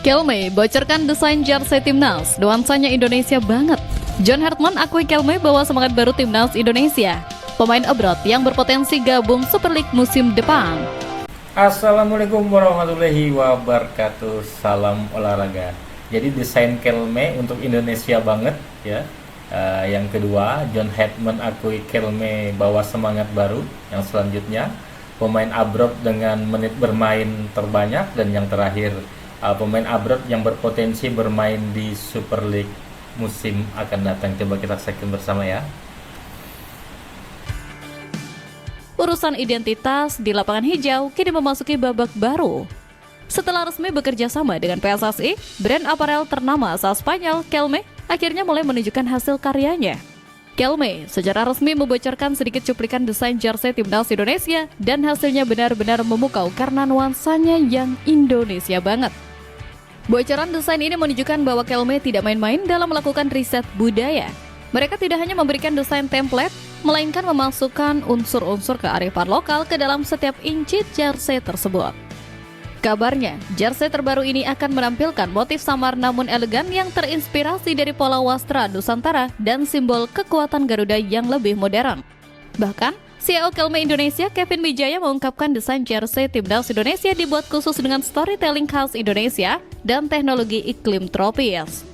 Kelme bocorkan desain jersey timnas, nuansanya Indonesia banget. John Hartman akui Kelme bawa semangat baru timnas Indonesia. Pemain abroad yang berpotensi gabung Super League musim depan. Assalamualaikum warahmatullahi wabarakatuh. Salam olahraga. Jadi desain Kelme untuk Indonesia banget ya. Yang kedua, John Hartman akui Kelme bawa semangat baru. Yang selanjutnya, pemain abroad dengan menit bermain terbanyak. Dan yang terakhir, pemain abroad yang berpotensi bermain di Super League musim akan datang. Coba kita saksikan bersama ya. Urusan identitas di lapangan hijau kini memasuki babak baru. Setelah resmi bekerja sama dengan PSSI, brand aparel ternama asal Spanyol, Kelme, akhirnya mulai menunjukkan hasil karyanya. Kelme secara resmi membocorkan sedikit cuplikan desain jersey timnas Indonesia dan hasilnya benar-benar memukau karena nuansanya yang Indonesia banget. Bocoran desain ini menunjukkan bahwa Kelme tidak main-main dalam melakukan riset budaya. Mereka tidak hanya memberikan desain template, melainkan memasukkan unsur-unsur kearifan lokal ke dalam setiap inci jersey tersebut. Kabarnya, jersey terbaru ini akan menampilkan motif samar namun elegan yang terinspirasi dari pola wastra Nusantara dan simbol kekuatan Garuda yang lebih modern. Bahkan, CEO Kelme Indonesia Kevin Wijaya mengungkapkan desain jersey timnas Indonesia dibuat khusus dengan storytelling khas Indonesia dan teknologi iklim tropis.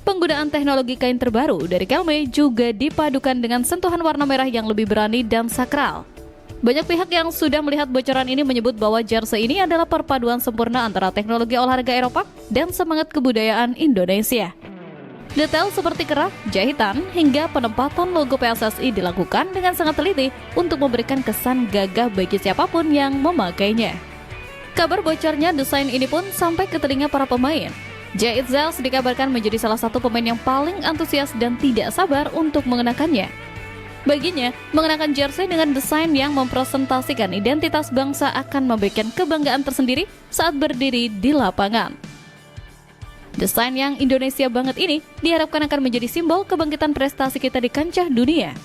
Penggunaan teknologi kain terbaru dari Kelme juga dipadukan dengan sentuhan warna merah yang lebih berani dan sakral. Banyak pihak yang sudah melihat bocoran ini menyebut bahwa jersey ini adalah perpaduan sempurna antara teknologi olahraga Eropa dan semangat kebudayaan Indonesia. Detail seperti kerah, jahitan, hingga penempatan logo PSSI dilakukan dengan sangat teliti untuk memberikan kesan gagah bagi siapapun yang memakainya. Kabar bocornya desain ini pun sampai ke telinga para pemain. Jahit Zels dikabarkan menjadi salah satu pemain yang paling antusias dan tidak sabar untuk mengenakannya. Baginya, mengenakan jersey dengan desain yang mempresentasikan identitas bangsa akan memberikan kebanggaan tersendiri saat berdiri di lapangan. Desain yang Indonesia banget ini diharapkan akan menjadi simbol kebangkitan prestasi kita di kancah dunia.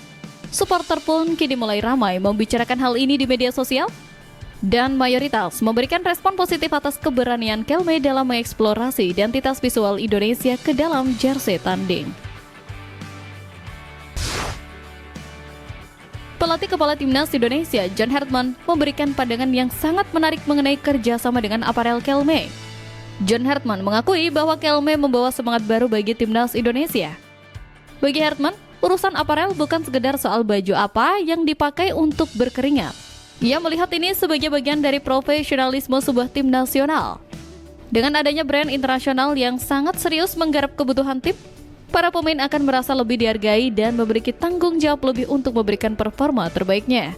Supporter pun kini mulai ramai membicarakan hal ini di media sosial, dan mayoritas memberikan respon positif atas keberanian Kelme dalam mengeksplorasi identitas visual Indonesia ke dalam jersey tanding. Pelatih kepala timnas Indonesia, John Hartman, memberikan pandangan yang sangat menarik mengenai kerjasama dengan aparel Kelme. John Hartman mengakui bahwa Kelme membawa semangat baru bagi timnas Indonesia. Bagi Hartman, urusan aparel bukan sekedar soal baju apa yang dipakai untuk berkeringat. Ia melihat ini sebagai bagian dari profesionalisme sebuah tim nasional. Dengan adanya brand internasional yang sangat serius menggarap kebutuhan tim, para pemain akan merasa lebih dihargai dan memiliki tanggung jawab lebih untuk memberikan performa terbaiknya.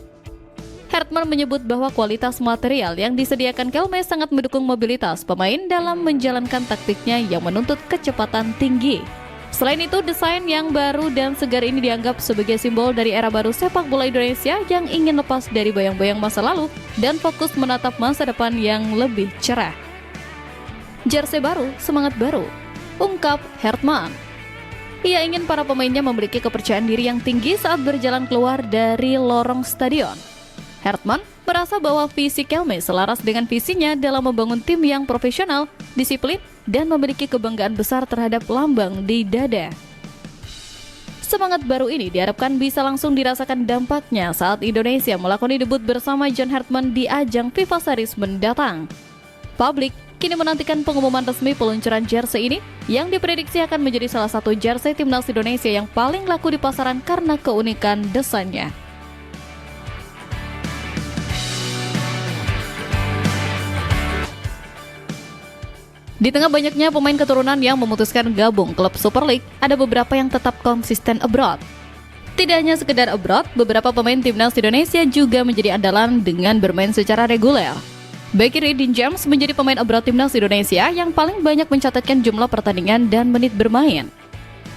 Hartman menyebut bahwa kualitas material yang disediakan Kelme sangat mendukung mobilitas pemain dalam menjalankan taktiknya yang menuntut kecepatan tinggi. Selain itu, desain yang baru dan segar ini dianggap sebagai simbol dari era baru sepak bola Indonesia yang ingin lepas dari bayang-bayang masa lalu dan fokus menatap masa depan yang lebih cerah. Jersey baru, semangat baru, ungkap Hartman. Ia ingin para pemainnya memiliki kepercayaan diri yang tinggi saat berjalan keluar dari lorong stadion. Hartman merasa bahwa visi Kelme selaras dengan visinya dalam membangun tim yang profesional, disiplin, dan memiliki kebanggaan besar terhadap lambang di dada. Semangat baru ini diharapkan bisa langsung dirasakan dampaknya saat Indonesia melakoni debut bersama John Hartman di ajang FIFA Series mendatang. Publik kini menantikan pengumuman resmi peluncuran jersey ini yang diprediksi akan menjadi salah satu jersey timnas Indonesia yang paling laku di pasaran karena keunikan desainnya. Di tengah banyaknya pemain keturunan yang memutuskan gabung klub Super League, ada beberapa yang tetap konsisten abroad. Tidak hanya sekedar abroad, beberapa pemain timnas Indonesia juga menjadi andalan dengan bermain secara reguler. Beki Ridin James menjadi pemain abroad timnas Indonesia yang paling banyak mencatatkan jumlah pertandingan dan menit bermain.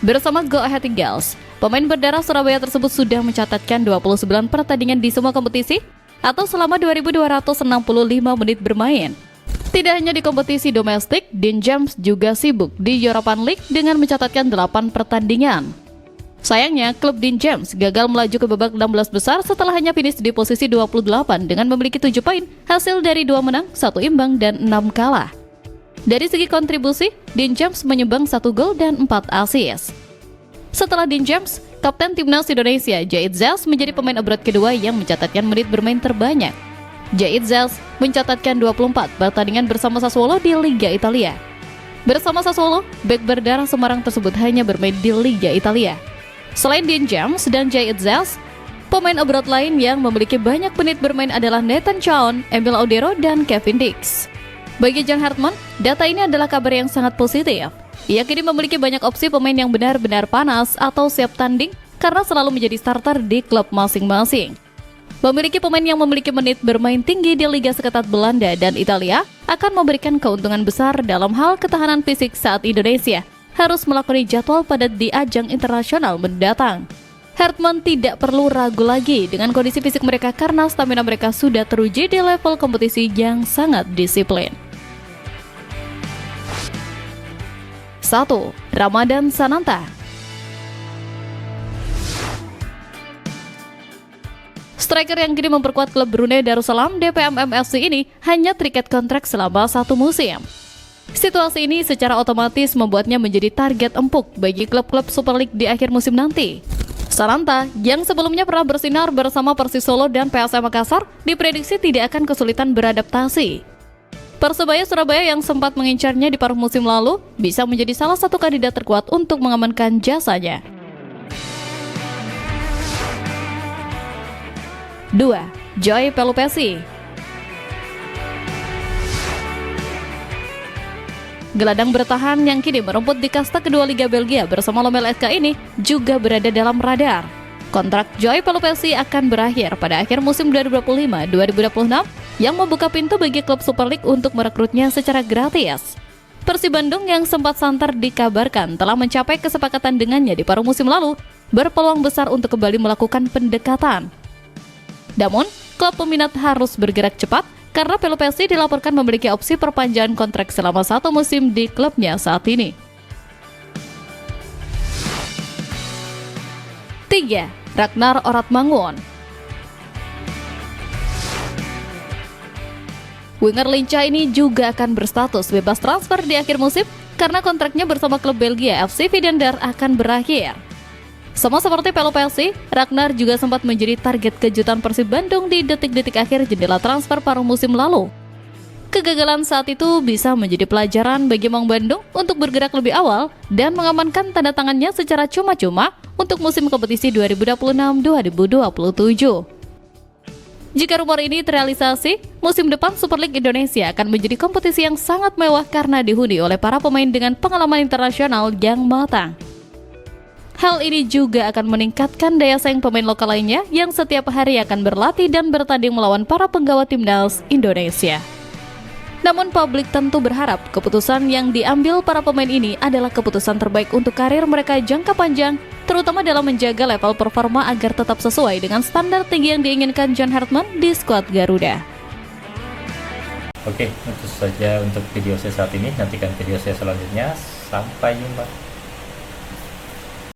Bersama Go Ahead Eagles, pemain berdarah Surabaya tersebut sudah mencatatkan 29 pertandingan di semua kompetisi atau selama 2.265 menit bermain. Tidak hanya di kompetisi domestik, Dean James juga sibuk di European League dengan mencatatkan 8 pertandingan. Sayangnya, klub Dean James gagal melaju ke babak 16 besar setelah hanya finish di posisi 28 dengan memiliki 7 poin, hasil dari 2 menang, 1 imbang, dan 6 kalah. Dari segi kontribusi, Dean James menyumbang 1 gol dan 4 assist. Setelah Dean James, Kapten Timnas Indonesia Zayed Zels menjadi pemain abroad kedua yang mencatatkan menit bermain terbanyak. Zayed Zels mencatatkan 24 pertandingan bersama Sassuolo di Liga Italia. Bersama Sassuolo, bek berdarah Semarang tersebut hanya bermain di Liga Italia. Selain Dean James dan Zayed Zels, pemain abroad lain yang memiliki banyak menit bermain adalah Nathan Chown, Emil Audero, dan Kevin Dix. Bagi John Hartman, data ini adalah kabar yang sangat positif. Ia kini memiliki banyak opsi pemain yang benar-benar panas atau siap tanding karena selalu menjadi starter di klub masing-masing. Memiliki pemain yang memiliki menit bermain tinggi di Liga Seketat Belanda dan Italia akan memberikan keuntungan besar dalam hal ketahanan fisik saat Indonesia harus melakoni jadwal padat di ajang internasional mendatang. Hartman tidak perlu ragu lagi dengan kondisi fisik mereka karena stamina mereka sudah teruji di level kompetisi yang sangat disiplin. 1. Ramadan Sananta. Striker yang kini memperkuat klub Brunei Darussalam DPMM FC ini hanya terikat kontrak selama 1 musim. Situasi ini secara otomatis membuatnya menjadi target empuk bagi klub-klub Super League di akhir musim nanti. Sananta, yang sebelumnya pernah bersinar bersama Persis Solo dan PSM Makassar, diprediksi tidak akan kesulitan beradaptasi. Persebaya Surabaya yang sempat mengincarnya di paruh musim lalu bisa menjadi salah satu kandidat terkuat untuk mengamankan jasanya. 2. Joy Pelupesi. Gelandang bertahan yang kini merumput di kasta kedua Liga Belgia bersama Lommel SK ini juga berada dalam radar. Kontrak Joy Pelupesi akan berakhir pada akhir musim 2025-2026 yang membuka pintu bagi klub Super League untuk merekrutnya secara gratis. Persib Bandung yang sempat santer dikabarkan telah mencapai kesepakatan dengannya di paruh musim lalu berpeluang besar untuk kembali melakukan pendekatan. Namun, klub peminat harus bergerak cepat karena Pelupesi dilaporkan memiliki opsi perpanjangan kontrak selama 1 musim di klubnya saat ini. 3. Ragnar Oratmangun. Winger lincah ini juga akan berstatus bebas transfer di akhir musim karena kontraknya bersama klub Belgia FC Videndar akan berakhir. Sama seperti Pelupesi, Ragnar juga sempat menjadi target kejutan Persib Bandung di detik-detik akhir jendela transfer paruh musim lalu. Kegagalan saat itu bisa menjadi pelajaran bagi Maung Bandung untuk bergerak lebih awal dan mengamankan tanda tangannya secara cuma-cuma untuk musim kompetisi 2026-2027. Jika rumor ini terrealisasi, musim depan Super League Indonesia akan menjadi kompetisi yang sangat mewah karena dihuni oleh para pemain dengan pengalaman internasional yang matang. Hal ini juga akan meningkatkan daya saing pemain lokal lainnya yang setiap hari akan berlatih dan bertanding melawan para penggawa timnas Indonesia. Namun publik tentu berharap keputusan yang diambil para pemain ini adalah keputusan terbaik untuk karir mereka jangka panjang, terutama dalam menjaga level performa agar tetap sesuai dengan standar tinggi yang diinginkan John Hartman di skuad Garuda. Oke, itu saja untuk video saya saat ini. Nantikan video saya selanjutnya. Sampai jumpa.